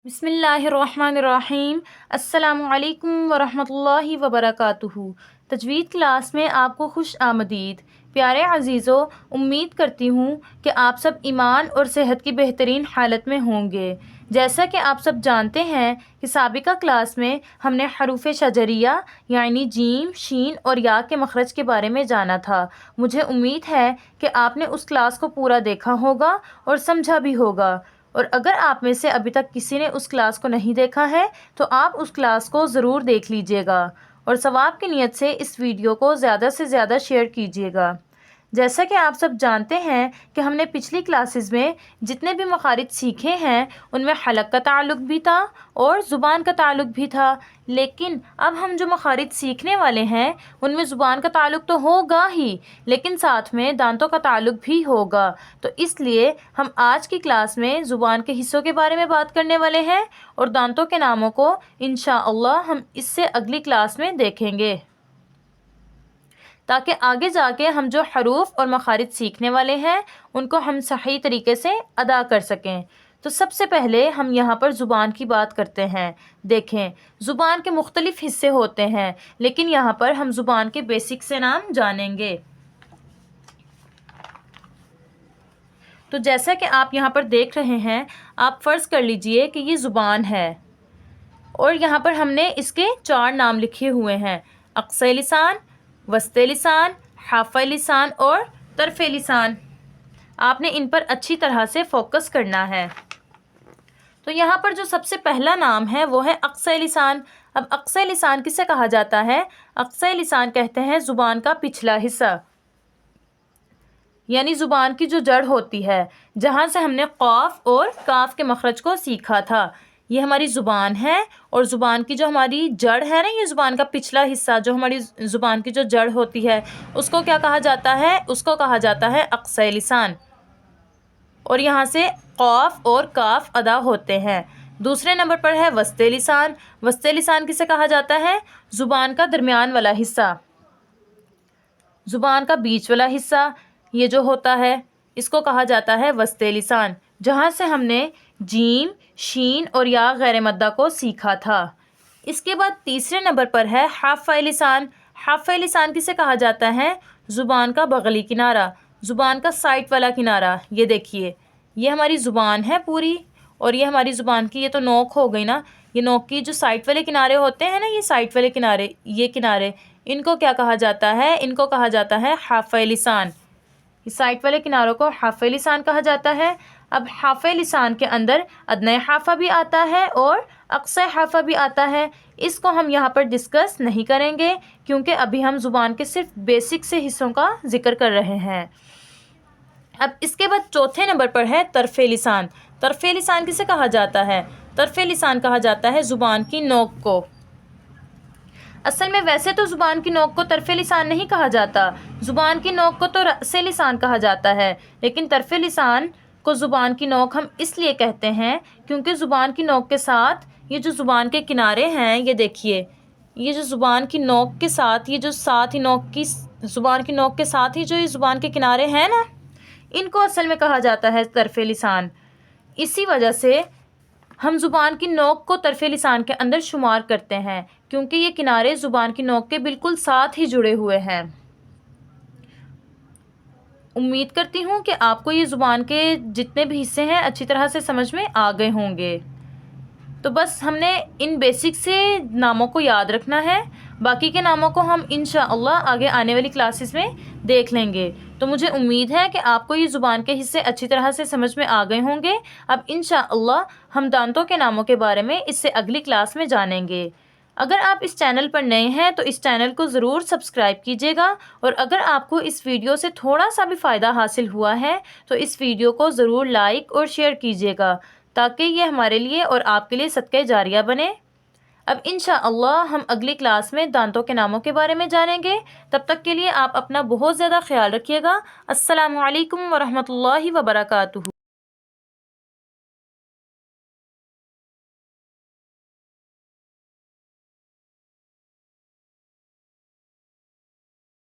بسم اللہ الرحمن الرحیم۔ السلام علیکم ورحمۃ اللہ وبرکاتہ۔ تجوید کلاس میں آپ کو خوش آمدید۔ پیارے عزیزو، امید کرتی ہوں کہ آپ سب ایمان اور صحت کی بہترین حالت میں ہوں گے۔ جیسا کہ آپ سب جانتے ہیں کہ سابقہ کلاس میں ہم نے حروف شجریہ یعنی جیم، شین اور یا کے مخرج کے بارے میں جانا تھا۔ مجھے امید ہے کہ آپ نے اس کلاس کو پورا دیکھا ہوگا اور سمجھا بھی ہوگا، اور اگر آپ میں سے ابھی تک کسی نے اس کلاس کو نہیں دیکھا ہے تو آپ اس کلاس کو ضرور دیکھ لیجئے گا، اور ثواب کی نیت سے اس ویڈیو کو زیادہ سے زیادہ شیئر کیجئے گا۔ جیسا کہ آپ سب جانتے ہیں کہ ہم نے پچھلی کلاسز میں جتنے بھی مخارج سیکھے ہیں ان میں حلق کا تعلق بھی تھا اور زبان کا تعلق بھی تھا، لیکن اب ہم جو مخارج سیکھنے والے ہیں ان میں زبان کا تعلق تو ہوگا ہی، لیکن ساتھ میں دانتوں کا تعلق بھی ہوگا۔ تو اس لیے ہم آج کی کلاس میں زبان کے حصوں کے بارے میں بات کرنے والے ہیں، اور دانتوں کے ناموں کو انشاءاللہ ہم اس سے اگلی کلاس میں دیکھیں گے، تاکہ آگے جا کے ہم جو حروف اور مخارج سیکھنے والے ہیں ان کو ہم صحیح طریقے سے ادا کر سکیں۔ تو سب سے پہلے ہم یہاں پر زبان کی بات کرتے ہیں۔ دیکھیں، زبان کے مختلف حصے ہوتے ہیں، لیکن یہاں پر ہم زبان کے بیسک سے نام جانیں گے۔ تو جیسا کہ آپ یہاں پر دیکھ رہے ہیں، آپ فرض کر لیجئے کہ یہ زبان ہے، اور یہاں پر ہم نے اس کے 4 نام لکھے ہوئے ہیں: اقصی لسان، وسطی لسان، حافظ لسان اور طرف لسان۔ آپ نے ان پر اچھی طرح سے فوکس کرنا ہے۔ تو یہاں پر جو سب سے پہلا نام ہے وہ ہے اقصی لسان۔ اب اقصی لسان کسے کہا جاتا ہے؟ اقصی لسان کہتے ہیں زبان کا پچھلا حصہ، یعنی زبان کی جو جڑ ہوتی ہے، جہاں سے ہم نے قاف اور کاف کے مخرج کو سیکھا تھا۔ یہ ہماری زبان ہے، اور زبان کی جو ہماری جڑ ہے نا، یہ زبان کا پچھلا حصہ جو ہماری زبان کی جو جڑ ہوتی ہے اس کو کیا کہا جاتا ہے؟ اس کو کہا جاتا ہے اقصی لسان، اور یہاں سے قاف اور کاف ادا ہوتے ہیں۔ دوسرے نمبر پر ہے وسطی لسان۔ وسطی لسان کسے کہا جاتا ہے؟ زبان کا درمیان والا حصہ، زبان کا بیچ والا حصہ یہ جو ہوتا ہے اس کو کہا جاتا ہے وسطی لسان، جہاں سے ہم نے جیم، شین اور یا غیر مدہ کو سیکھا تھا۔ اس کے بعد تیسرے نمبر پر ہے حافظ لسان۔ حافظ لسان کسے کہا جاتا ہے؟ زبان کا بغلی کنارہ، زبان کا سائٹ والا کنارہ۔ یہ دیکھیے، یہ ہماری زبان ہے پوری، اور یہ ہماری زبان کی یہ تو نوک ہو گئی نا، یہ نوک کی جو سائٹ والے کنارے ہوتے ہیں نا، یہ سائٹ والے کنارے، یہ کنارے، ان کو کیا کہا جاتا ہے؟ ان کو کہا جاتا ہے حافظ لسان۔ اس سائٹ والے کناروں کو حافظ لسان کہا جاتا ہے۔ اب حافظ لسان کے اندر ادنی حافظ بھی آتا ہے اور اقصی حافظ بھی آتا ہے۔ اس کو ہم یہاں پر ڈسکس نہیں کریں گے، کیونکہ ابھی ہم زبان کے صرف بیسک سے حصوں کا ذکر کر رہے ہیں۔ اب اس کے بعد چوتھے نمبر پر ہے طرف لسان۔ طرف لسان کسے کہا جاتا ہے؟ طرف لسان کہا جاتا ہے زبان کی نوک کو۔ اصل میں ویسے تو زبان کی نوک کو طرف لسان نہیں کہا جاتا، زبان کی نوک کو تو رأس لسان کہا جاتا ہے، لیکن طرف لسان کو زبان کی نوک ہم اس لیے کہتے ہیں کیونکہ زبان کی نوک کے ساتھ یہ جو زبان کے کنارے ہیں، یہ دیکھیے، یہ جو زبان کی نوک کے ساتھ یہ جو ساتھ ہی نوک کی زبان کی نوک کے ساتھ ہی جو یہ زبان کے کنارے ہیں نا، ان کو اصل میں کہا جاتا ہے طرف لسان۔ اسی وجہ سے ہم زبان کی نوک کو طرف لسان کے اندر شمار کرتے ہیں، کیونکہ یہ کنارے زبان کی نوک کے بالکل ساتھ ہی جڑے ہوئے ہیں۔ امید کرتی ہوں کہ آپ کو یہ زبان کے جتنے بھی حصے ہیں اچھی طرح سے سمجھ میں آ گئے ہوں گے۔ تو بس ہم نے ان بیسک سے ناموں کو یاد رکھنا ہے، باقی کے ناموں کو ہم انشاءاللہ آگے آنے والی کلاسز میں دیکھ لیں گے۔ تو مجھے امید ہے کہ آپ کو یہ زبان کے حصے اچھی طرح سے سمجھ میں آ گئے ہوں گے۔ اب انشاءاللہ ہم دانتوں کے ناموں کے بارے میں اس سے اگلی کلاس میں جانیں گے۔ اگر آپ اس چینل پر نئے ہیں تو اس چینل کو ضرور سبسکرائب کیجیے گا، اور اگر آپ کو اس ویڈیو سے تھوڑا سا بھی فائدہ حاصل ہوا ہے تو اس ویڈیو کو ضرور لائک اور شیئر کیجیے گا، تاکہ یہ ہمارے لیے اور آپ کے لیے صدقہ جاریہ بنے۔ اب انشاءاللہ ہم اگلی کلاس میں دانتوں کے ناموں کے بارے میں جانیں گے۔ تب تک کے لیے آپ اپنا بہت زیادہ خیال رکھیے گا۔ السلام علیکم ورحمۃ اللہ وبرکاتہ۔